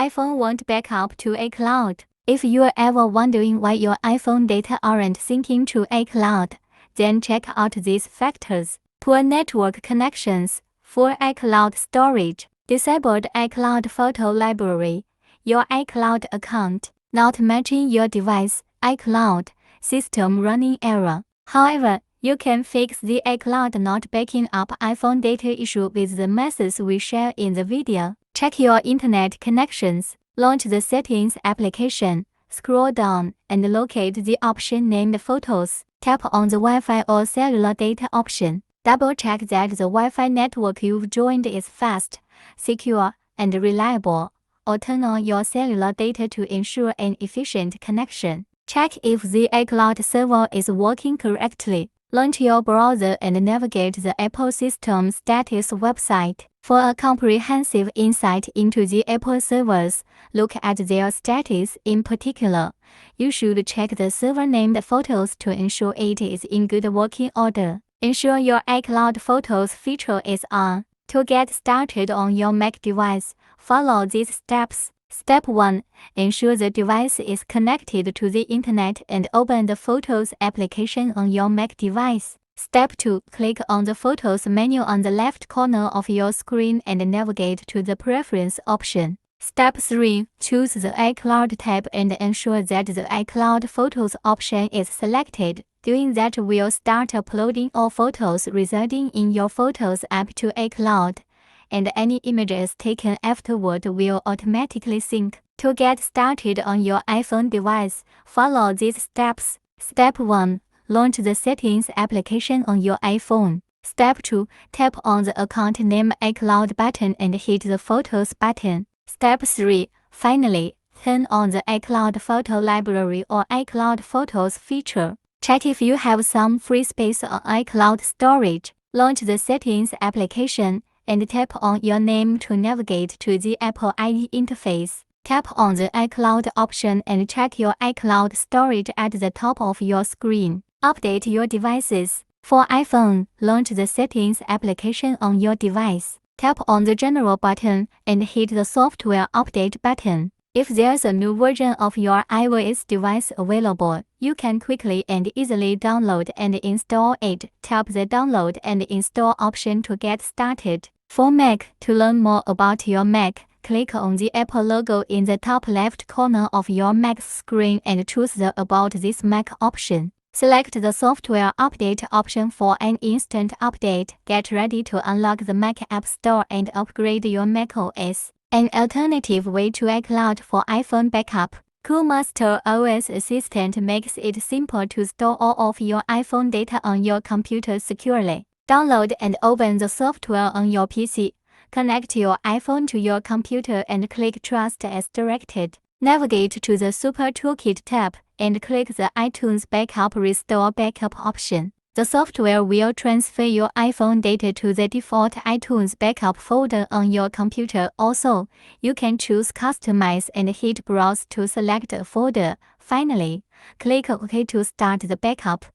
iPhone won't back up to iCloud. If you're ever wondering why your iPhone data aren't syncing to iCloud, then check out these factors. Poor network connections, full iCloud storage, disabled iCloud photo library, your iCloud account not matching your device, iCloud, system running error. However, you can fix the iCloud not backing up iPhone data issue with the methods we share in the video. Check your internet connections, launch the Settings application, scroll down, and locate the option named Photos. Tap on the Wi-Fi or cellular data option. Double-check that the Wi-Fi network you've joined is fast, secure, and reliable, or turn on your cellular data to ensure an efficient connection. Check if the iCloud server is working correctly. Launch your browser and navigate the Apple System Status website. For a comprehensive insight into the Apple servers, look at their status. In particular, you should check the server named Photos to ensure it is in good working order. Ensure your iCloud Photos feature is on. To get started on your Mac device, follow these steps. Step 1. Ensure the device is connected to the internet and open the Photos application on your Mac device. Step 2. Click on the Photos menu on the left corner of your screen and navigate to the Preference option. Step 3. Choose the iCloud tab and ensure that the iCloud Photos option is selected. Doing that will start uploading all photos residing in your Photos app to iCloud, and any images taken afterward will automatically sync. To get started on your iPhone device, follow these steps. Step 1. Launch the Settings application on your iPhone. Step 2. Tap on the account name iCloud button and hit the Photos button. Step 3. Finally, turn on the iCloud Photo Library or iCloud Photos feature. Check if you have some free space on iCloud storage. Launch the Settings application and tap on your name to navigate to the Apple ID interface. Tap on the iCloud option and check your iCloud storage at the top of your screen. Update your devices. For iPhone, launch the Settings application on your device. Tap on the General button and hit the Software Update button. If there's a new version of your iOS device available, you can quickly and easily download and install it. Tap the Download and Install option to get started. For Mac, to learn more about your Mac, click on the Apple logo in the top left corner of your Mac's screen and choose the About This Mac option. Select the Software Update option for an instant update. Get ready to unlock the Mac App Store and upgrade your macOS. An alternative way to iCloud for iPhone backup. Coolmaster OS Assistant makes it simple to store all of your iPhone data on your computer securely. Download and open the software on your PC. Connect your iPhone to your computer and click Trust as directed. Navigate to the Super Toolkit tab and click the iTunes Backup Restore Backup option. The software will transfer your iPhone data to the default iTunes Backup folder on your computer. Also, you can choose Customize and hit Browse to select a folder. Finally, click OK to start the backup.